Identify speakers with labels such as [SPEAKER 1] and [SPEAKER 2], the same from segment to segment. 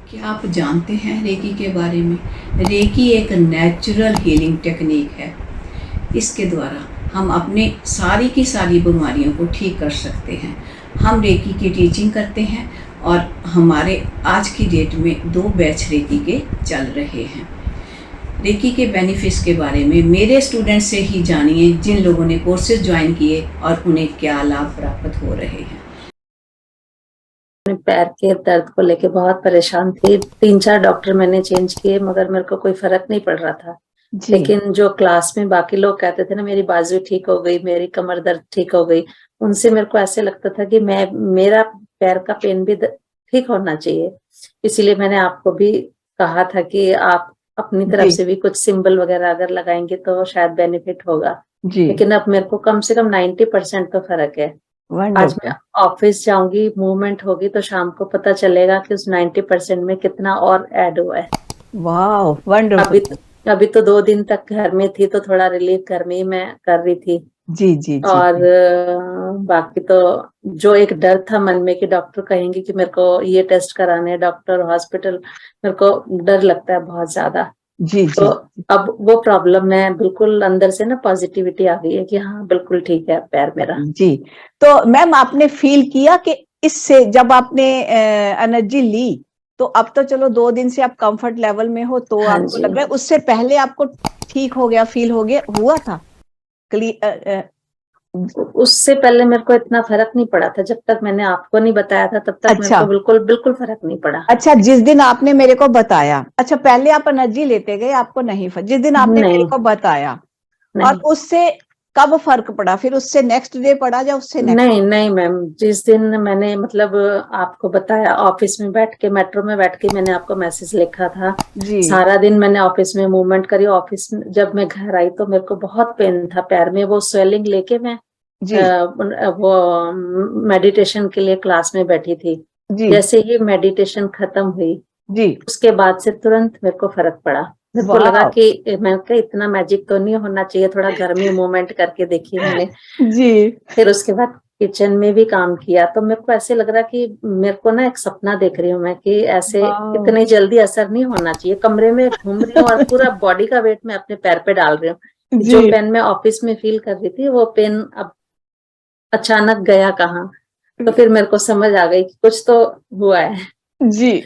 [SPEAKER 1] क्या आप जानते हैं रेकी के बारे में? रेकी एक नेचुरल हीलिंग टेक्निक है। इसके द्वारा हम अपने सारी की सारी बीमारियों को ठीक कर सकते हैं। हम रेकी की टीचिंग करते हैं और हमारे आज की डेट में 2 बैच रेकी के चल रहे हैं। रेकी के बेनिफिट्स के बारे में मेरे स्टूडेंट से ही जानिए जिन लोगों ने कोर्सेज ज्वाइन किए और उन्हें क्या लाभ प्राप्त हो रहे हैं।
[SPEAKER 2] पैर के दर्द को लेके बहुत परेशान थी। 3-4 डॉक्टर मैंने चेंज किए मगर मेरे को कोई फर्क नहीं पड़ रहा था। लेकिन जो क्लास में बाकी लोग कहते थे ना मेरी बाजू ठीक हो गई, मेरी कमर दर्द ठीक हो गई, उनसे मेरे को ऐसे लगता था कि मेरा पैर का पेन भी ठीक होना चाहिए। इसीलिए मैंने आपको भी कहा था कि आप अपनी तरफ से भी कुछ सिंबल वगैरह अगर लगाएंगे तो शायद बेनिफिट होगा। लेकिन अब मेरे को कम से कम 90% तो फर्क है। आज मैं ऑफिस जाऊंगी, मूवमेंट होगी तो शाम को पता चलेगा कि उस 90% में कितना और ऐड हुआ है।
[SPEAKER 3] वाह, वंडरफुल।
[SPEAKER 2] अभी तो 2 दिन तक घर में थी तो थोड़ा रिलीफ घर में ही मैं कर रही थी।
[SPEAKER 3] जी।
[SPEAKER 2] और बाकी तो जो एक डर था मन में कि डॉक्टर कहेंगे कि मेरे को ये टेस्ट कराने, डॉक्टर हॉस्पिटल, मेरे को डर लगता है बहुत ज्यादा। तो अब वो प्रॉब्लम में बिल्कुल अंदर से ना पॉजिटिविटी आ गई है कि हाँ बिल्कुल ठीक है पैर मेरा।
[SPEAKER 3] जी, तो मैम आपने फील किया कि इससे जब आपने एनर्जी ली तो अब तो चलो 2 दिन से आप कंफर्ट लेवल में हो तो आपको लग रहा है, उससे पहले आपको ठीक हो गया, फील हो गया, हुआ था?
[SPEAKER 2] उससे पहले मेरे को इतना फर्क नहीं पड़ा था। जब तक मैंने आपको नहीं बताया था तब तक मेरे को बिल्कुल फर्क नहीं पड़ा।
[SPEAKER 3] अच्छा, जिस दिन आपने मेरे को बताया, अच्छा पहले आप एनर्जी लेते गए, आपको नहीं फर्क, जिस दिन आपने मेरे को बताया और उससे कब फर्क पड़ा? फिर उससे नेक्स्ट डे पड़ा या उससे
[SPEAKER 2] नहीं मैम, जिस दिन मैंने मतलब आपको बताया ऑफिस में बैठ के, मेट्रो में बैठ के मैंने आपको मैसेज लिखा था जी। सारा दिन मैंने ऑफिस में मूवमेंट करी। ऑफिस में जब मैं घर आई तो मेरे को बहुत पेन था पैर में। वो स्वेलिंग लेके मैं वो मेडिटेशन के लिए क्लास में बैठी थी जी। जैसे ही मेडिटेशन खत्म हुई जी, उसके बाद से तुरंत मेरे को फर्क पड़ा। मेरे को लगा कि मैं इतना मैजिक तो नहीं होना चाहिए, थोड़ा घर में मूवमेंट करके देखी मैंने जी। फिर उसके बाद किचन में भी काम किया तो मेरे को ऐसे लग रहा कि मेरे को ना एक सपना देख रही हूँ मैं कि ऐसे इतनी जल्दी असर नहीं होना चाहिए। कमरे में घूम रही हूँ और पूरा बॉडी का वेट मैं अपने पैर पे डाल रही हूँ। जो पेन मैं ऑफिस में फील कर रही थी वो पेन अब अचानक गया कहाँ। तो फिर मेरे को समझ आ गई कि कुछ तो हुआ है जी।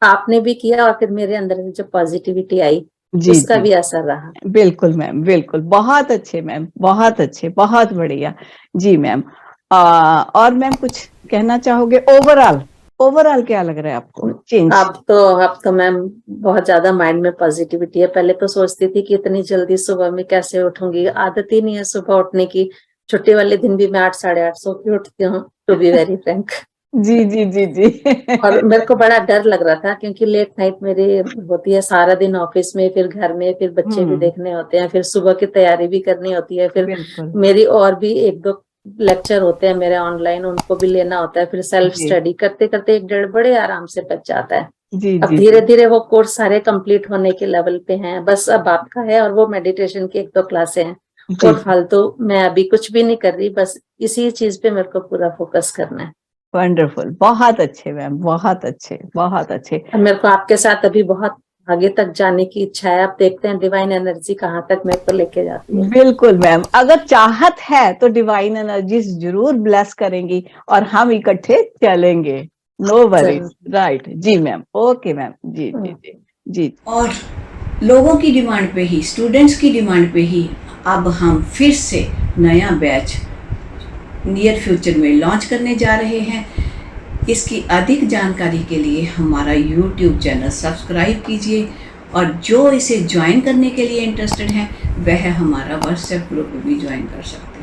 [SPEAKER 2] आपने भी किया और फिर मेरे अंदर में जो पॉजिटिविटी आई उसका भी असर रहा।
[SPEAKER 3] बिल्कुल मैम, बिल्कुल, बहुत अच्छे मैम, बहुत अच्छे, बहुत बढ़िया जी मैम। और मैम कुछ कहना चाहोगे? ओवरऑल क्या लग रहा है आपको चेंज?
[SPEAKER 2] अब तो मैम बहुत ज्यादा माइंड में पॉजिटिविटी है। पहले तो सोचती थी कि इतनी जल्दी सुबह में कैसे उठूंगी, आदत ही नहीं है सुबह उठने की। छुट्टी वाले दिन भी मैं 8 साढ़े 8 सो के उठती हूँ, टू बी वेरी फ्रैंक
[SPEAKER 3] जी।
[SPEAKER 2] और मेरे को बड़ा डर लग रहा था क्योंकि लेट नाइट मेरी होती है, सारा दिन ऑफिस में, फिर घर में, फिर बच्चे भी देखने होते हैं, फिर सुबह की तैयारी भी करनी होती है, फिर मेरी और भी 1-2 लेक्चर होते हैं मेरे ऑनलाइन, उनको भी लेना होता है। फिर सेल्फ स्टडी करते करते 1-1.5 बड़े आराम से बच जाता है जी। अब धीरे धीरे वो कोर्स सारे कंप्लीट होने के लेवल पे हैं। बस अब आपका है और वो मेडिटेशन की 1-2 क्लासें हैं और फालतू मैं अभी कुछ भी नहीं कर रही। बस इसी चीज पे मेरे को पूरा फोकस करना है।
[SPEAKER 3] वंडरफुल, बहुत अच्छे मैम, बहुत अच्छे, बहुत अच्छे।
[SPEAKER 2] मेरे को आपके साथ अभी बहुत आगे तक जाने की इच्छा है। आप देखते हैं डिवाइन एनर्जी कहाँ तक मेरे को लेके जाती है।
[SPEAKER 3] बिल्कुल मैम, अगर चाहत है तो डिवाइन एनर्जी जरूर ब्लेस करेंगी और हम इकट्ठे चलेंगे। नो वरीज, राइट जी मैम, ओके मैम जी जी जी जी।
[SPEAKER 1] और लोगों की डिमांड पे ही, स्टूडेंट्स की डिमांड पे ही अब हम फिर से नया बैच नियर फ्यूचर में लॉन्च करने जा रहे हैं। इसकी अधिक जानकारी के लिए हमारा YouTube चैनल सब्सक्राइब कीजिए और जो इसे ज्वाइन करने के लिए इंटरेस्टेड हैं वह हमारा WhatsApp ग्रुप भी ज्वाइन कर सकते हैं।